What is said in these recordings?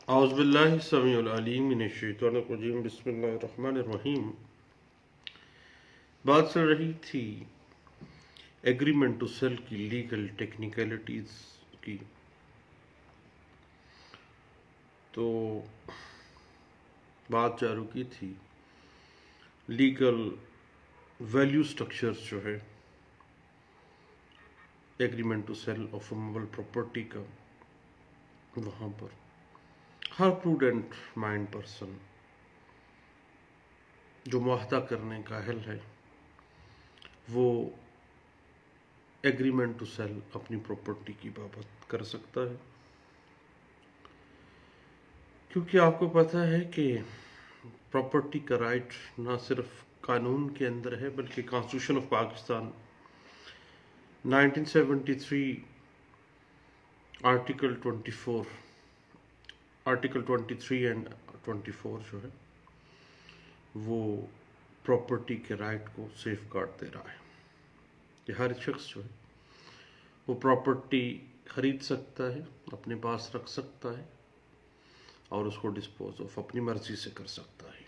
اعوذ باللہ السمیع العلیم من الشیطان الرجیم بسم اللہ الرحمن الرحیم۔ بات چل رہی تھی ایگریمنٹ ٹو سیل کی لیگل ٹیکنیکلٹیز کی، تو بات جا رکی تھی لیگل ویلیو سٹرکچرز جو ہے agreement to sell of movable property کا، وہاں پر ہر پروڈنٹ مائنڈ پرسن جو معاہدہ کرنے کا اہل ہے وہ ایگریمنٹ ٹو سیل اپنی پراپرٹی کی بابت کر سکتا ہے، کیونکہ آپ کو پتہ ہے کہ پراپرٹی کا رائٹ نہ صرف قانون کے اندر ہے بلکہ constitution of Pakistan 1973 article 23 and 24 جو ہے وہ پراپرٹی کے رائٹ کو سیف گارڈ دے رہا ہے کہ ہر شخص جو ہے وہ پراپرٹی خرید سکتا ہے، اپنے پاس رکھ سکتا ہے اور اس کو ڈسپوز آف اپنی مرضی سے کر سکتا ہے۔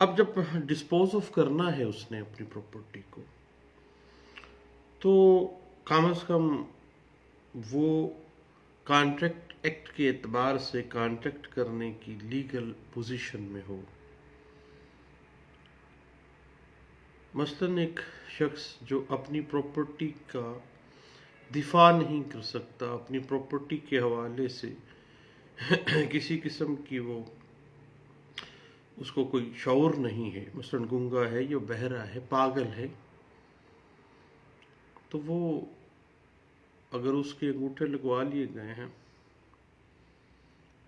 اب جب ڈسپوز آف کرنا ہے اس نے اپنی پراپرٹی کو، تو کم از کم وہ کانٹریکٹ ایکٹ کے اعتبار سے کانٹریکٹ کرنے کی لیگل پوزیشن میں ہو۔ مثلاً ایک شخص جو اپنی پراپرٹی کا دفاع نہیں کر سکتا، اپنی پراپرٹی کے حوالے سے کسی قسم کی وہ اس کو کوئی شعور نہیں ہے، مثلاً گنگا ہے یا بہرا ہے، پاگل ہے، تو وہ اگر اس کے انگوٹھے لگوا لیے گئے ہیں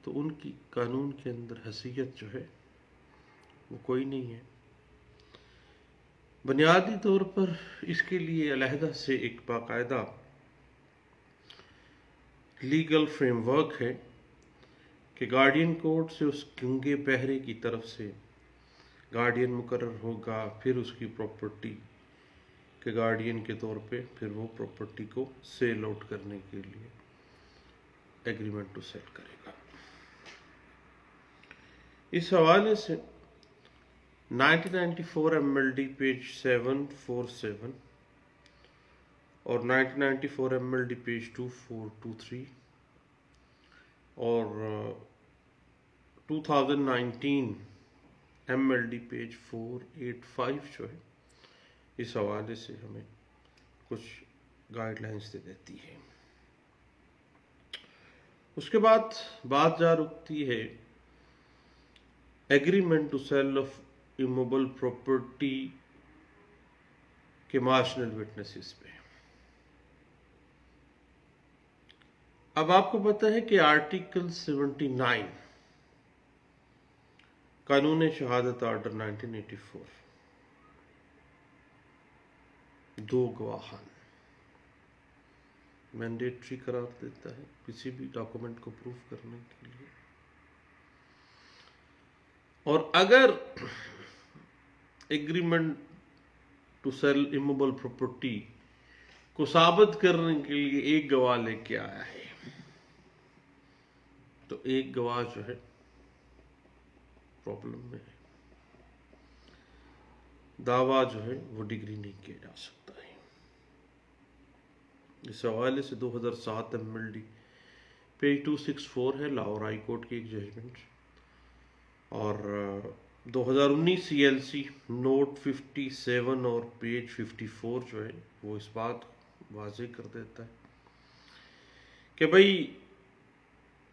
تو ان کی قانون کے اندر حیثیت جو ہے وہ کوئی نہیں ہے۔ بنیادی طور پر اس کے لیے علیحدہ سے ایک باقاعدہ لیگل فریم ورک ہے کہ گارڈین کورٹ سے اس گنگے بہرے کی طرف سے گارڈین مقرر ہوگا، پھر اس کی پراپرٹی کے گارڈین کے طور پہ پھر وہ پراپرٹی کو سیل آؤٹ کرنے کے لیے ایگریمنٹ ٹو سیل کرے گا۔ اس حوالے سے 1994 MLD پیج 747 اور 1994 MLD پیج 2423 اور 2019 MLD پیج 485 جو ہے اس حوالے سے ہمیں کچھ گائیڈ لائنز دے دیتی ہے۔ اس کے بعد بات جا رکتی ہے agreement to sell of immovable property کے مارجنل وٹنسز پہ۔ اب آپ کو پتہ ہے کہ آرٹیکل 79 قانون شہادت آرڈر 1984 دو گواہان مینڈیٹری قرار دیتا ہے کسی بھی ڈاکومنٹ کو پروف کرنے کے لیے، اور اگر agreement to sell immovable property کو ثابت کرنے کے لیے ایک گواہ لے کے آیا ہے تو ایک گواہ جو ہے پرابلم میں ہے، دعویٰ جو ہے وہ ڈگری نہیں کیا جا سکتا ہے۔ اس حوالے سے 2007 MLD پیج 264 ہے، لاہور ہائی کورٹ کی ایک ججمنٹ، اور 2019 CLC نوٹ 57 اور پیج 54 جو ہے وہ اس بات واضح کر دیتا ہے کہ بھئی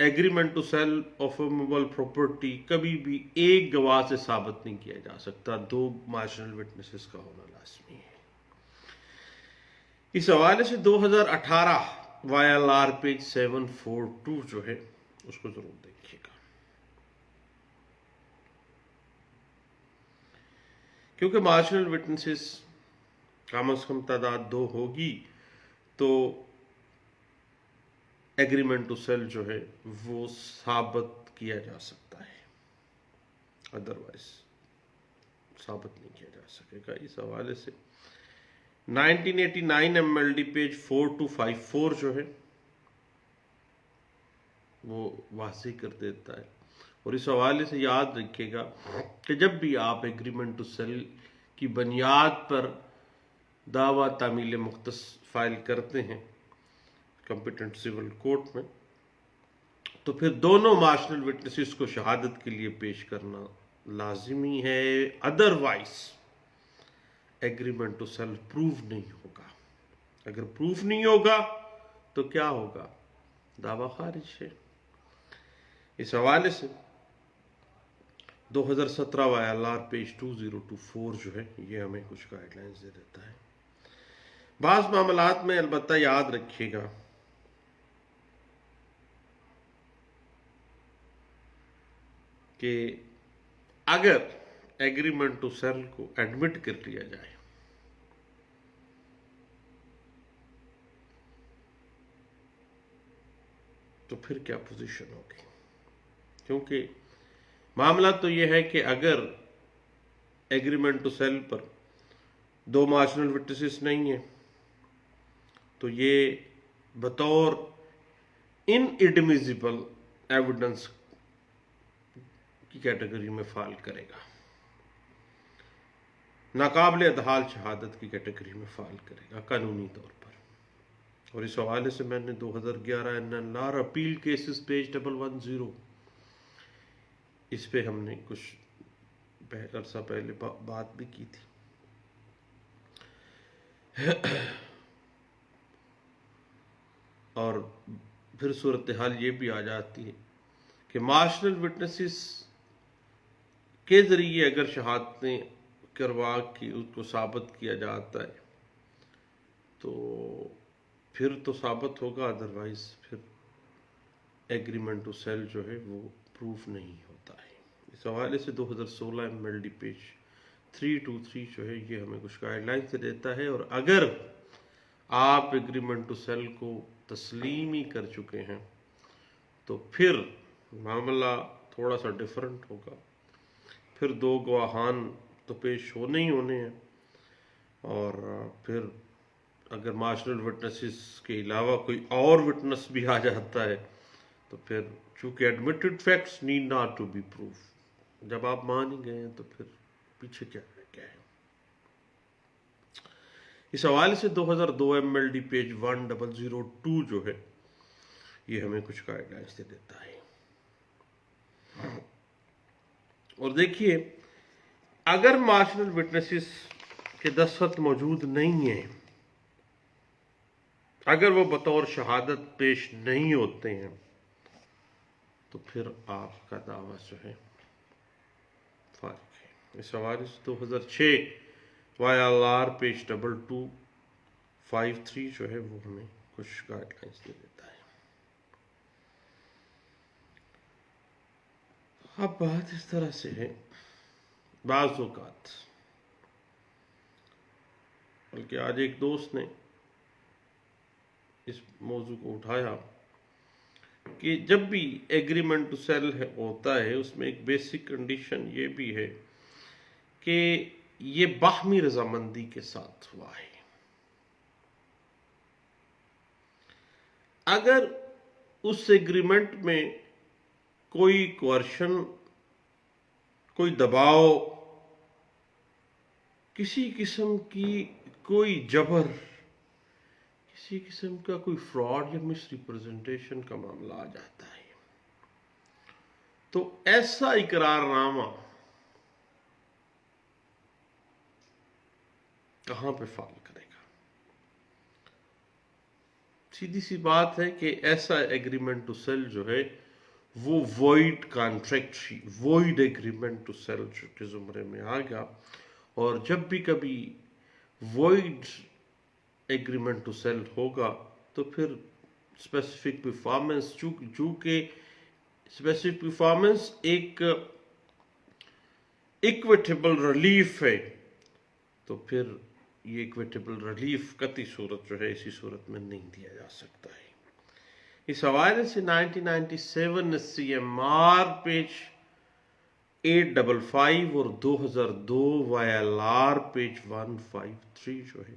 agreement to sell of movable property کبھی بھی ایک گواہ سے ثابت نہیں کیا جا سکتا، دو مارجنل وٹنسز کا ہونا لازمی ہے۔ اس حوالے سے 2018 YLR پیج 742 جو ہے اس کو ضرور دیکھیے گا، کیونکہ مارجنل وٹنسز کم از کم تعداد 2 ہوگی تو ایگریمنٹ ٹو سیل جو ہے وہ ثابت کیا جا سکتا ہے، ادروائز ثابت نہیں کیا جا سکے گا۔ اس حوالے سے 1989 MLD پیج 4254 جو ہے وہ واضح کر دیتا ہے. اور اس حوالے سے یاد رکھیے گا کہ جب بھی آپ ایگریمنٹ ٹو سیل کی بنیاد پر دعویٰ تعمیل مختص فائل کرتے ہیں کمپیٹنٹ سول کورٹ میں، تو پھر دونوں مارشنل وٹنسز کو شہادت کے لیے پیش کرنا لازمی ہے. Otherwise agreement to sell proof نہیں ہوگا. اگر پروف نہیں ہوگا تو کیا ہوگا؟ دعویٰ خارج ہے. اس حوالے سے 2017 YLR پیج 2024 جو ہے یہ ہمیں کچھ گائیڈ لائنز دے دیتا ہے. بعض معاملات میں البتہ یاد رکھیے گا کہ اگر ایگریمنٹ ٹو سیل کو ایڈمٹ کر لیا جائے تو پھر کیا پوزیشن ہوگی؟ کیونکہ معاملہ تو یہ ہے کہ اگر ایگریمنٹ ٹو سیل پر دو مارشنل وٹنسز نہیں ہیں تو یہ بطور ان ایڈمیزیبل ایویڈنس کی کیٹیگری میں فال کرے گا، ناقابل ادحال شہادت کی کیٹیگری میں فال کرے گا قانونی طور پر. اور اس حوالے سے میں نے 2011 NLR اپیل کیسز پیج 110 اس پہ ہم نے کچھ عرصہ پہلے بات بھی کی تھی. اور پھر صورتحال یہ بھی آ جاتی ہے کہ مارشنل وٹنسز کے ذریعے اگر شہادتیں کروا کے اس کو ثابت کیا جاتا ہے تو پھر تو ثابت ہوگا، ادروائز پھر ایگریمنٹ ٹو سیل جو ہے وہ پروف نہیں ہوتا ہے. اس حوالے سے 2016 MLD پیج 323 جو ہے یہ ہمیں کچھ گائیڈ لائن سے دیتا ہے. اور اگر آپ ایگریمنٹ ٹو سیل کو تسلیم ہی کر چکے ہیں تو پھر معاملہ تھوڑا سا ڈیفرنٹ ہوگا. پھر دو گواہان تو پیش ہونے ہی ہونے ہیں، اور پھر اگر مارشنل وٹنسز کے علاوہ کوئی اور وٹنس بھی آ جاتا ہے تو پھر چونکہ admitted facts need not to be proof, جب آپ مان ہی گئے ہیں تو پھر پیچھے کیا ہے. اس حوالے سے 2002 MLD پیج 1002 جو ہے یہ ہمیں کچھ گائیڈ لائنس دے دیتا ہے. اور دیکھیے اگر مارشنل وٹنسز کے دستخط موجود نہیں ہیں، اگر وہ بطور شہادت پیش نہیں ہوتے ہیں تو پھر آپ کا دعویٰ جو ہے فارغ ہے. اس حوالے سے 2006 YLR پیج 2253 جو ہے وہ ہمیں کچھ گائیڈ لائنس دے دیتا ہے. اب بات اس طرح سے ہے، بعض اوقات بلکہ آج ایک دوست نے اس موضوع کو اٹھایا کہ جب بھی ایگریمنٹ ٹو سیل ہوتا ہے اس میں ایک بیسک کنڈیشن یہ بھی ہے کہ یہ باہمی رضامندی کے ساتھ ہوا ہے. اگر اس ایگریمنٹ میں کوئی کوئرشن، کوئی دباؤ، کسی قسم کی کوئی جبر، کسی قسم کا کوئی فراڈ یا مس ریپرزنٹیشن کا معاملہ آ جاتا ہے تو ایسا اقرار نامہ کہاں پہ فال کرے گا؟ سیدھی سی بات ہے کہ ایسا ایگریمنٹ ٹو سیل جو ہے وہ void contract, void agreement to sell کے زمرے میں آ گیا. اور جب بھی کبھی وائڈ ایگریمنٹ ٹو سیل ہوگا تو پھر اسپیسیفک پرفارمنس، چونکہ اسپیسیفک پرفارمنس ایک ایکویٹیبل ریلیف ہے تو پھر یہ ایکویٹیبل ریلیف قطعی صورت جو ہے اسی صورت میں نہیں دیا جا سکتا ہے. اس حوالے سے 1997 CMR پیج 855 اور 2002 YLR پیج 153 جو ہے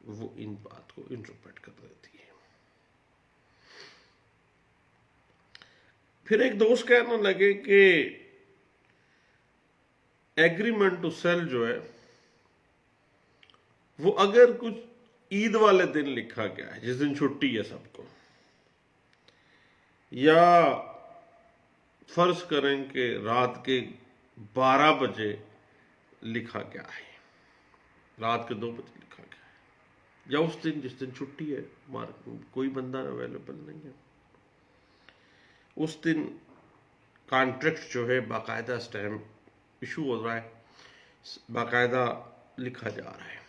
وہ ان بات کو انٹرپریٹ کر دیتی ہے. پھر ایک دوست کہنے لگے کہ ایگریمنٹ ٹو سیل جو ہے وہ اگر کچھ عید والے دن لکھا گیا ہے جس دن چھٹی ہے سب کو، یا فرض کریں کہ رات کے 12 بجے لکھا گیا ہے، رات کے 2 بجے لکھا گیا ہے، یا اس دن جس دن چھٹی ہے کوئی بندہ اویلیبل نہیں ہے، اس دن کانٹریکٹ جو ہے باقاعدہ سٹیمپ ایشو ہو رہا ہے، باقاعدہ لکھا جا رہا ہے.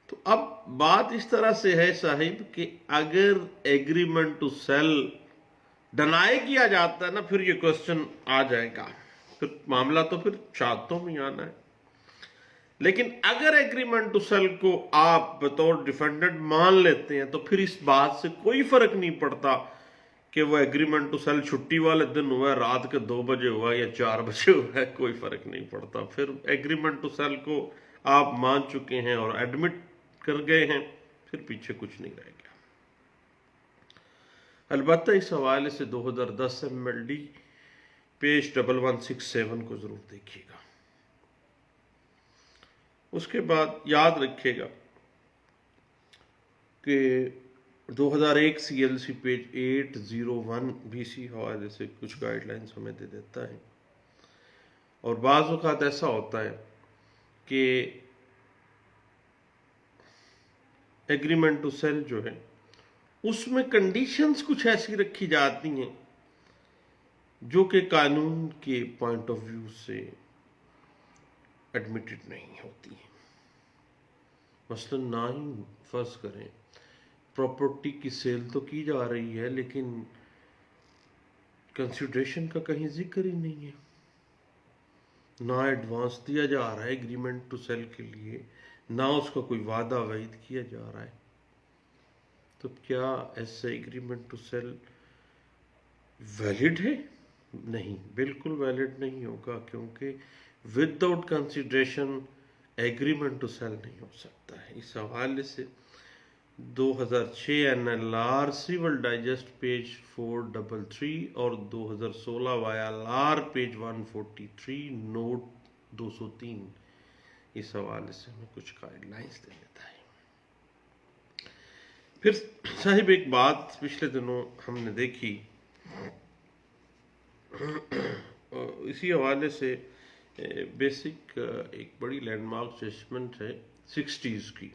تو اب بات اس طرح سے ہے صاحب کہ اگر ایگریمنٹ ٹو سیل ڈنائی کیا جاتا ہے نا، پھر یہ کوسچن آ جائے گا، پھر معاملہ تو پھر شہادتوں میں آنا ہے. لیکن اگر ایگریمنٹ ٹو سیل کو آپ بطور ڈیفینڈنٹ مان لیتے ہیں تو پھر اس بات سے کوئی فرق نہیں پڑتا کہ وہ ایگریمنٹ ٹو سیل چھٹی والے دن ہوا ہے، رات کے 2 بجے ہوا ہے یا 4 بجے ہوا ہے، کوئی فرق نہیں پڑتا. پھر ایگریمنٹ ٹو سیل کو آپ مان چکے ہیں اور ایڈمٹ کر گئے ہیں، پھر پیچھے کچھ نہیں رہ گیا. البتہ اس حوالے سے 2010 MLD پیج 1167 کو ضرور دیکھیے گا. اس کے بعد یاد رکھیے گا کہ 2001 CLC پیج 801 بھی اسی حوالے سے کچھ گائیڈ لائنز ہمیں دے دیتا ہے. اور بعض اوقات ایسا ہوتا ہے کہ ایگریمنٹ ٹو سیل جو ہے اس میں کنڈیشنز کچھ ایسی رکھی جاتی ہیں جو کہ قانون کے پوائنٹ آف ویو سے ایڈمیٹڈ نہیں ہوتی ہیں. مثلا نہ ہی فرض کریں پراپرٹی کی سیل تو کی جا رہی ہے لیکن کنسیڈریشن کا کہیں ذکر ہی نہیں ہے، نہ ایڈوانس دیا جا رہا ہے ایگریمنٹ ٹو سیل کے لیے، نہ اس کا کوئی وعدہ وعید کیا جا رہا ہے. تو کیا ایسا ایگریمنٹ ٹو سیل ویلڈ ہے؟ نہیں، بالکل ویلڈ نہیں ہوگا، کیونکہ without consideration agreement to sell نہیں ہو سکتا ہے. اس حوالے سے 2006 NLR سیول ڈائجسٹ پیج 433 اور 2016 YLR پیج 143 نوٹ 203 اس حوالے سے ہمیں کچھ گائیڈ لائنز دے دیتا ہے. پھر صاحب ایک بات پچھلے دنوں ہم نے دیکھی، اسی حوالے سے بیسک ایک بڑی لینڈ مارک ججمنٹ ہے 60s کی،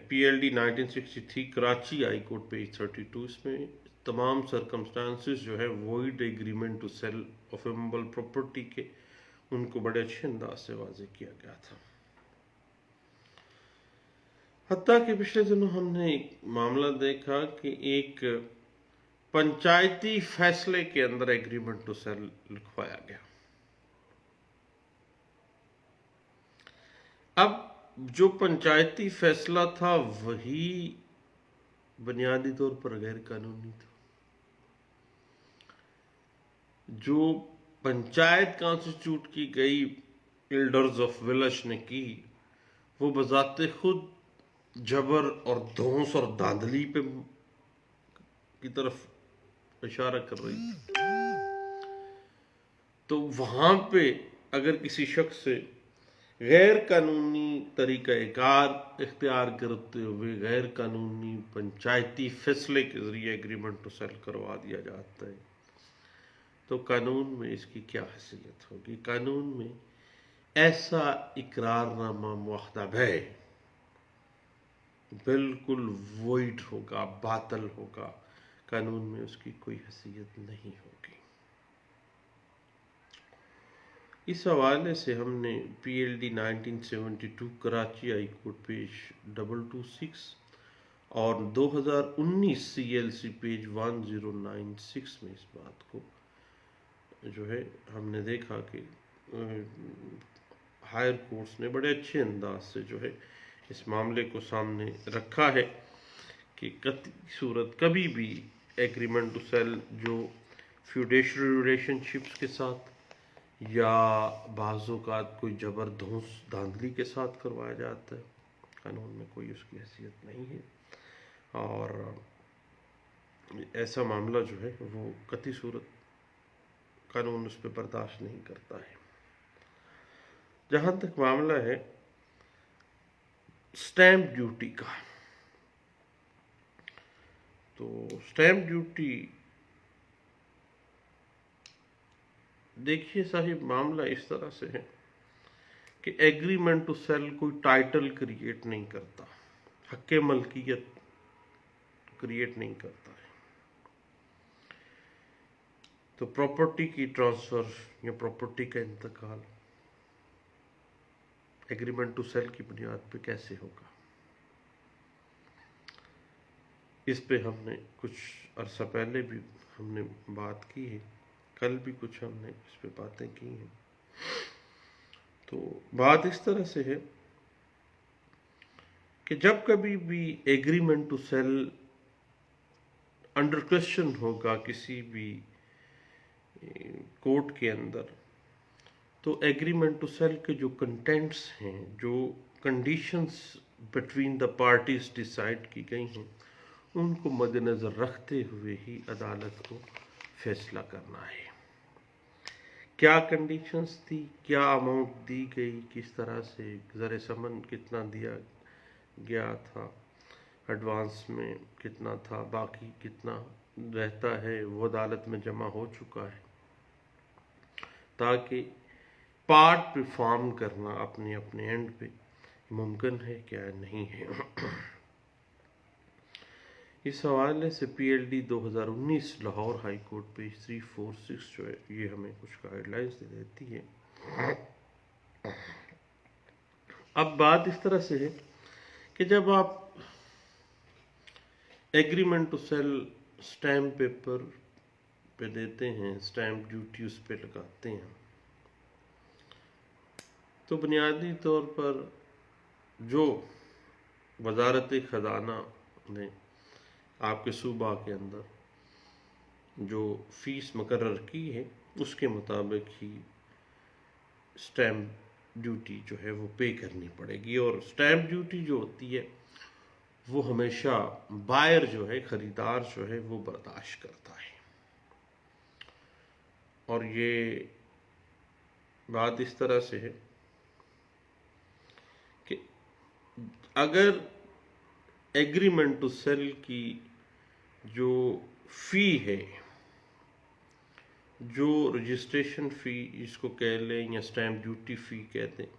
PLD 1963 Karachi high court page 32. اس میں تمام سرکمسٹانسز جو ہے void agreement to sell of immovable property کے ان کو بڑے اچھے انداز سے واضح کیا گیا تھا. حتیٰ کہ پچھلے دنوں ہم نے ایک معاملہ دیکھا کہ ایک پنچایتی فیصلے کے اندر ایگریمنٹ ٹو سیل لکھوایا گیا. اب جو پنچایتی فیصلہ تھا وہی بنیادی طور پر غیر قانونی تھا. جو پنچایت کانسٹیٹیوٹ کی گئی ایلڈرز آف ویلش نے کی وہ بذات خود جبر اور دھونس اور دھاندلی پہ کی طرف اشارہ کر رہی تھی. تو وہاں پہ اگر کسی شخص سے غیر قانونی طریقہ کار اختیار کرتے ہوئے غیر قانونی پنچایتی فیصلے کے ذریعے ایگریمنٹ ٹو سیل کروا دیا جاتا ہے تو قانون میں اس کی کیا حیثیت ہوگی؟ قانون میں ایسا اقرار نامہ معاہدہ ہے بالکل وائڈ ہوگا، باطل ہوگا، قانون میں اس کی کوئی حیثیت نہیں ہوگی. اس حوالے سے ہم نے PLD 1972 Karachi high court page 226 اور 2019 CLC پیج 1096 میں اس بات کو جو ہے ہم نے دیکھا کہ ہائر کورٹس نے بڑے اچھے انداز سے جو ہے اس معاملے کو سامنے رکھا ہے کہ قطعی صورت کبھی بھی ایگریمنٹ ٹو سیل جو فیوڈیشری ریلیشن شپس کے ساتھ یا بعض اوقات کوئی جبر دھونس دھاندلی کے ساتھ کروایا جاتا ہے، قانون میں کوئی اس کی حیثیت نہیں ہے. اور ایسا معاملہ جو ہے وہ قطعی صورت قانون اس پہ برداشت نہیں کرتا ہے۔ جہاں تک معاملہ ہے سٹیمپ ڈیوٹی کا، تو سٹیمپ ڈیوٹی دیکھیے صاحب، معاملہ اس طرح سے ہے کہ ایگریمنٹ ٹو سیل کوئی ٹائٹل کریٹ نہیں کرتا، حق ملکیت کریٹ نہیں کرتا ہے۔ تو پراپرٹی کی ٹرانسفر یا پراپرٹی کا انتقال ایگریمنٹ ٹو سیل کی بنیاد پہ کیسے ہوگا؟ اس پہ ہم نے کچھ عرصہ پہلے بھی ہم نے بات کی ہے، کل بھی کچھ ہم نے اس پہ باتیں کی ہیں۔ تو بات اس طرح سے ہے کہ جب کبھی بھی agreement to sell under question ہوگا کسی بھی کورٹ کے اندر، تو ایگریمنٹ ٹو سیل کے جو کنٹینٹس ہیں، جو conditions between the parties decide کی گئی ہیں، ان کو مد نظر رکھتے ہوئے ہی عدالت کو فیصلہ کرنا ہے۔ کیا کنڈیشنز تھی، کیا اماؤنٹ دی گئی، کس طرح سے زر ثمن کتنا دیا گیا تھا، ایڈوانس میں کتنا تھا، باقی کتنا رہتا ہے، وہ عدالت میں جمع ہو چکا ہے، تاکہ پارٹ پرفارم کرنا اپنے اینڈ پہ ممکن ہے کیا نہیں ہے۔ اس حوالے سے P L D 2019 Lahore high court page 346 جو ہے یہ ہمیں کچھ گائیڈ لائنز دے دیتی ہے۔ اب بات اس طرح سے ہے کہ جب آپ agreement to sell stamp paper پہ دیتے ہیں، سٹیمپ ڈیوٹی اس پہ لگاتے ہیں، تو بنیادی طور پر جو وزارت خزانہ نے آپ کے صوبہ کے اندر جو فیس مقرر کی ہے اس کے مطابق ہی سٹیمپ ڈیوٹی جو ہے وہ پے کرنی پڑے گی، اور سٹیمپ ڈیوٹی جو ہوتی ہے وہ ہمیشہ بائر جو ہے، خریدار جو ہے وہ برداشت کرتا ہے۔ اور یہ بات اس طرح سے ہے کہ اگر ایگریمنٹ ٹو سیل کی جو فی ہے، جو رجسٹریشن فی اس کو کہہ لیں یا سٹیمپ ڈیوٹی فی کہتے ہیں،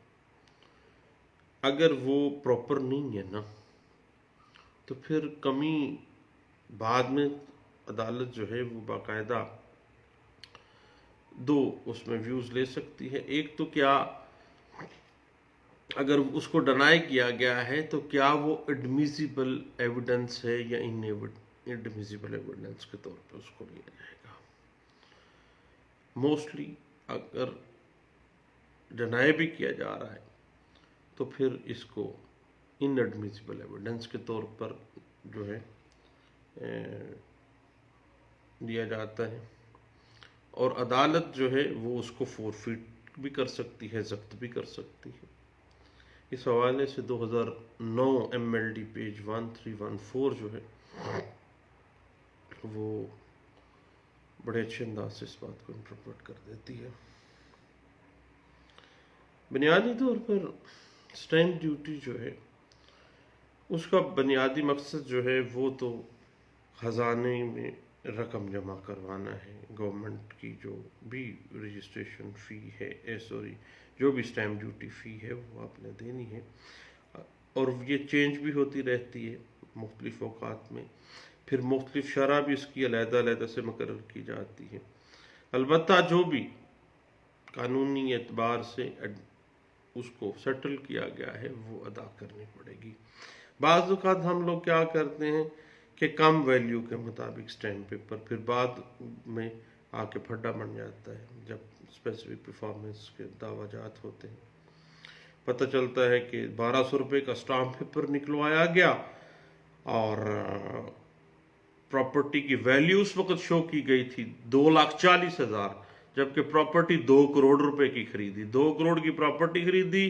اگر وہ پراپر نہیں ہے نا، تو پھر کمی بعد میں عدالت جو ہے وہ باقاعدہ دو اس میں ویوز لے سکتی ہے۔ ایک تو کیا اگر اس کو ڈنائی کیا گیا ہے تو کیا وہ ایڈمیسیبل ایویڈنس ہے یا انڈمیسیبل ایویڈنس کے طور پہ اس کو لیا جائے گا۔ موسٹلی اگر ڈنائی بھی کیا جا رہا ہے تو پھر اس کو ان ایڈمیسیبل ایویڈنس کے طور پر جو ہے دیا جاتا ہے، اور عدالت جو ہے وہ اس کو فورفیٹ بھی کر سکتی ہے، ضبط بھی کر سکتی ہے۔ اس حوالے سے 2009 ایم ایل ڈی پیج 1314 جو ہے وہ بڑے اچھے انداز سے اس بات کو انٹرپریٹ کر دیتی ہے۔ بنیادی طور پر سٹیمپ ڈیوٹی جو ہے اس کا بنیادی مقصد جو ہے وہ تو خزانے میں رقم جمع کروانا ہے۔ گورنمنٹ کی جو بھی رجسٹریشن فی ہے، جو بھی سٹیمپ ڈیوٹی فی ہے وہ آپ نے دینی ہے، اور یہ چینج بھی ہوتی رہتی ہے مختلف اوقات میں، پھر مختلف شرح بھی اس کی علیحدہ علیحدہ سے مقرر کی جاتی ہے۔ البتہ جو بھی قانونی اعتبار سے اس کو سیٹل کیا گیا ہے وہ ادا کرنی پڑے گی۔ بعض اوقات ہم لوگ کیا کرتے ہیں کہ کم ویلیو کے مطابق سٹیمپ پیپر پھر بعد میں آ کے پھڈا بن جاتا ہے، جب اسپیسیفک پرفارمنس کے دعویٰ جات ہوتے ہیں، پتہ چلتا ہے کہ 1200 روپے کا سٹیمپ پیپر نکلوایا گیا اور پراپرٹی کی ویلیو اس وقت شو کی گئی تھی 2,40,000، جبکہ پراپرٹی 2 کروڑ روپے کی خریدی، 2 کروڑ کی پراپرٹی خریدی،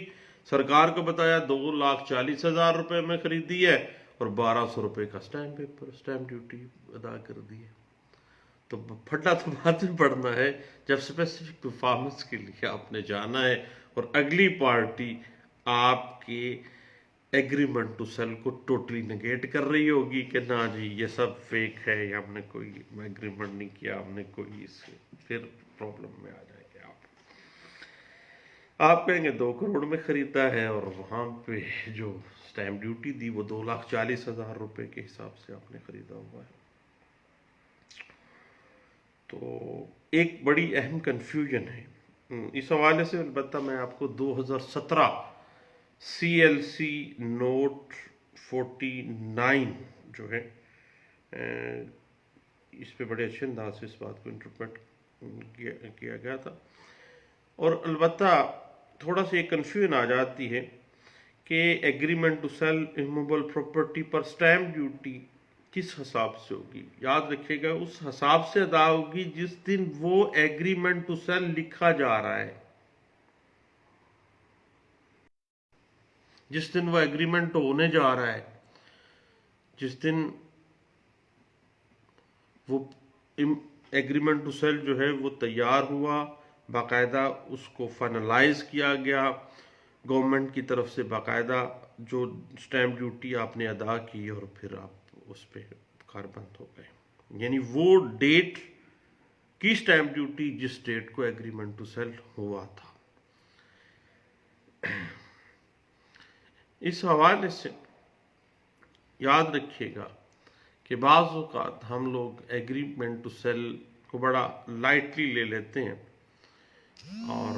سرکار کو بتایا 2,40,000 روپے میں خریدی ہے، اور 1200 روپے کا اسٹیمپ ڈیوٹی ادا کر دی ہے. تو پھٹا تو بعد میں پڑنا ہے جب اسپیسیفک پرفارمنس کے لیے آپ نے جانا ہے اور اگلی پارٹی آپ کے ایگریمنٹ ٹو سیل کو ٹوٹلی نگیٹ کر رہی ہوگی کہ نہ جی یہ سب فیک ہے، یا ہم نے کوئی ایگریمنٹ نہیں کیا، ہم نے کوئی پھر پرابلم میں آ جائیں گے. آپ کہیں گے 2 کروڑ میں خریدا ہے اور وہاں پہ جو اسٹیمپ ڈیوٹی دی وہ 2,40,000 روپے کے حساب سے آپ نے خریدا ہوا ہے. تو ایک بڑی اہم کنفیوژن ہے اس حوالے سے. البتہ میں آپ کو 2017 CLC نوٹ 49 جو ہے اس پہ بڑے اچھے انداز سے اس بات کو انٹرپریٹ کیا گیا تھا. اور البتہ تھوڑا سا یہ کنفیوژن آ جاتی ہے کہ agreement to sell immovable property پر اسٹیمپ ڈیوٹی کس حساب سے ہوگی. یاد رکھیے گا اس حساب سے ادا ہوگی جس دن وہ ایگریمنٹ ٹو سیل لکھا جا رہا ہے، جس دن وہ ایگریمنٹ ہونے جا رہا ہے، جس دن وہ ایگریمنٹ ٹو سیل جو ہے وہ تیار ہوا، باقاعدہ اس کو فائنلائز کیا گیا گورنمنٹ کی طرف سے، باقاعدہ جو اسٹیمپ ڈیوٹی آپ نے ادا کی اور پھر آپ اس پہ کاربند ہو گئے. یعنی وہ ڈیٹ کی اسٹیمپ ڈیوٹی جس ڈیٹ کو ایگریمنٹ ٹو سیل ہوا تھا. اس حوالے سے یاد رکھیے گا کہ بعض اوقات ہم لوگ ایگریمنٹ ٹو سیل کو بڑا لائٹلی لے لیتے ہیں اور